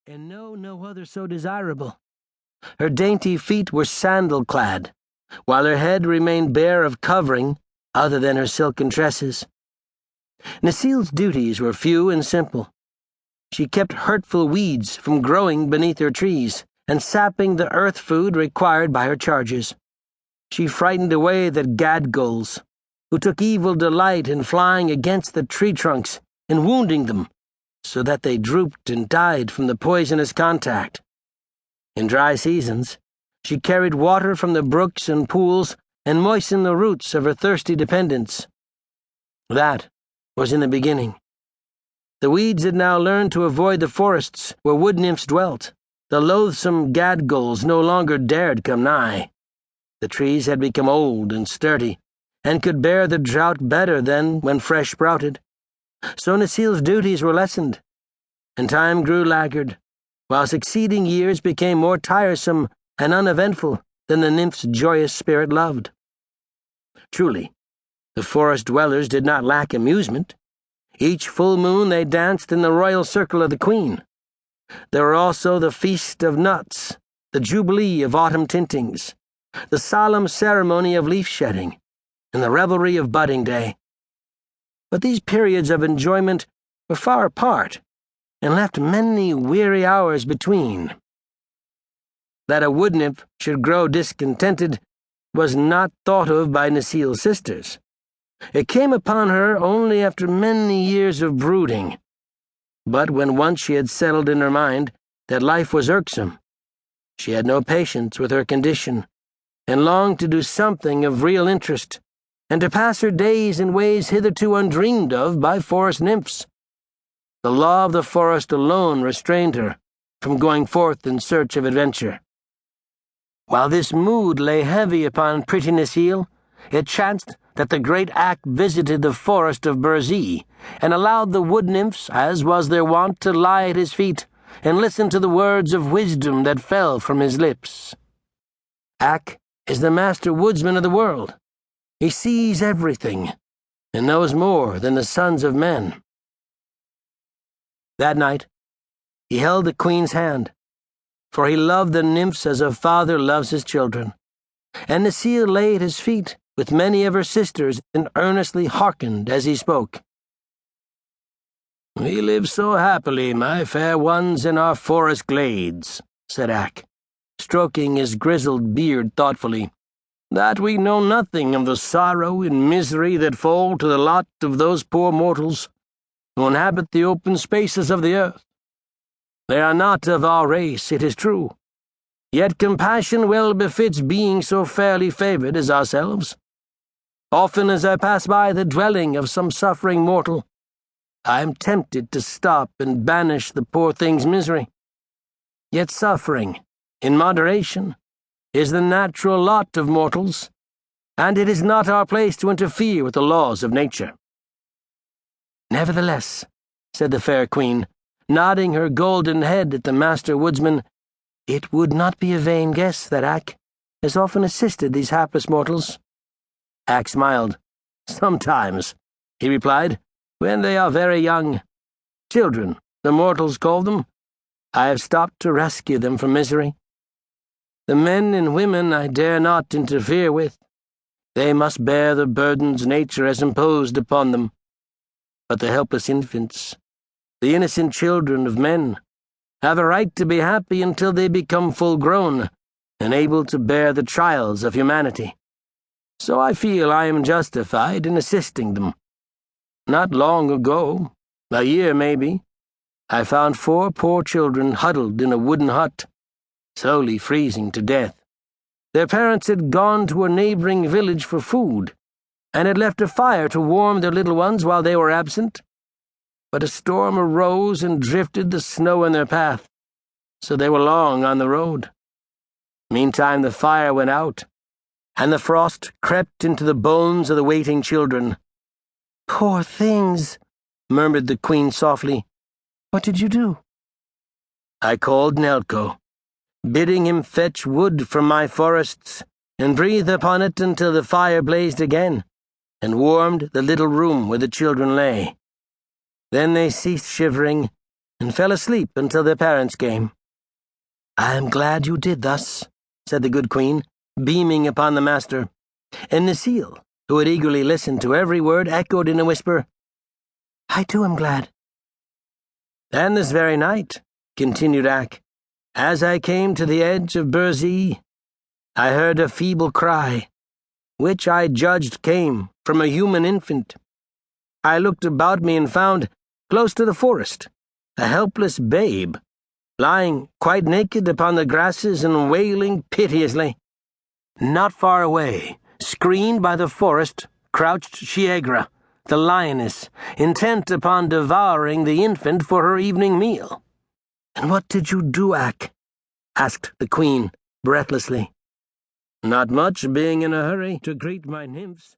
and no other so desirable. Her dainty feet were sandal-clad, while her head remained bare of covering other than her silken tresses. Necile's duties were few and simple. She kept hurtful weeds from growing beneath her trees and sapping the earth food required by her charges. She frightened away the gadgulls, who took evil delight in flying against the tree trunks and wounding them, so that they drooped and died from the poisonous contact. In dry seasons, she carried water from the brooks and pools and moistened the roots of her thirsty dependents. That was in the beginning. The weeds had now learned to avoid the forests where wood nymphs dwelt. The loathsome gadgulls no longer dared come nigh. The trees had become old and sturdy, and could bear the drought better than when fresh sprouted. So Necile's duties were lessened, and time grew laggard, while succeeding years became more tiresome and uneventful than the nymph's joyous spirit loved. Truly, the forest dwellers did not lack amusement. Each full moon they danced in the royal circle of the queen. There were also the feast of nuts, the jubilee of autumn tintings, the solemn ceremony of leaf-shedding, and the revelry of budding day. But these periods of enjoyment were far apart, and left many weary hours between. That a wood nymph should grow discontented was not thought of by Necile's sisters. It came upon her only after many years of brooding. But when once she had settled in her mind that life was irksome, she had no patience with her condition, and longed to do something of real interest, and to pass her days in ways hitherto undreamed of by forest nymphs. The law of the forest alone restrained her from going forth in search of adventure. While this mood lay heavy upon pretty Necile, it chanced that the great Ak visited the forest of Burzee, and allowed the wood nymphs, as was their wont, to lie at his feet and listen to the words of wisdom that fell from his lips. Ak is the master woodsman of the world. He sees everything, and knows more than the sons of men. That night, he held the queen's hand, for he loved the nymphs as a father loves his children, and Necile lay at his feet with many of her sisters and earnestly hearkened as he spoke. "We live so happily, my fair ones, in our forest glades," said Ak, stroking his grizzled beard thoughtfully, "that we know nothing of the sorrow and misery that fall to the lot of those poor mortals who inhabit the open spaces of the earth. They are not of our race, it is true, yet compassion well befits being so fairly favored as ourselves. Often as I pass by the dwelling of some suffering mortal, I am tempted to stop and banish the poor thing's misery. Yet suffering, in moderation, is the natural lot of mortals, and it is not our place to interfere with the laws of nature." "Nevertheless," said the fair queen, nodding her golden head at the master woodsman, "it would not be a vain guess that Ak has often assisted these hapless mortals." Ak smiled. "Sometimes," he replied, "when they are very young. Children, the mortals call them. I have stopped to rescue them from misery. The men and women I dare not interfere with. They must bear the burdens nature has imposed upon them. But the helpless infants, the innocent children of men, have a right to be happy until they become full-grown and able to bear the trials of humanity. So I feel I am justified in assisting them. Not long ago, a year maybe, I found 4 poor children huddled in a wooden hut, slowly freezing to death. Their parents had gone to a neighboring village for food, and had left a fire to warm their little ones while they were absent. But a storm arose and drifted the snow in their path, so they were long on the road. Meantime the fire went out, and the frost crept into the bones of the waiting children. "Poor things," murmured the queen softly. "What did you do?" "I called Nelko, bidding him fetch wood from my forests and breathe upon it until the fire blazed again, and warmed the little room where the children lay. Then they ceased shivering and fell asleep until their parents came. "I am glad you did thus," said the good queen, beaming upon the master, and Necile, who had eagerly listened to every word, echoed in a whisper, "I too am glad." "And this very night," continued Ak, "as I came to the edge of Burzee, I heard a feeble cry, which I judged came from a human infant. I looked about me and found, close to the forest, a helpless babe, lying quite naked upon the grasses and wailing piteously. Not far away, screened by the forest, crouched Shiegra, the lioness, intent upon devouring the infant for her evening meal." "And what did you do, Ak?" asked the queen, breathlessly. "Not much, being in a hurry to greet my nymphs."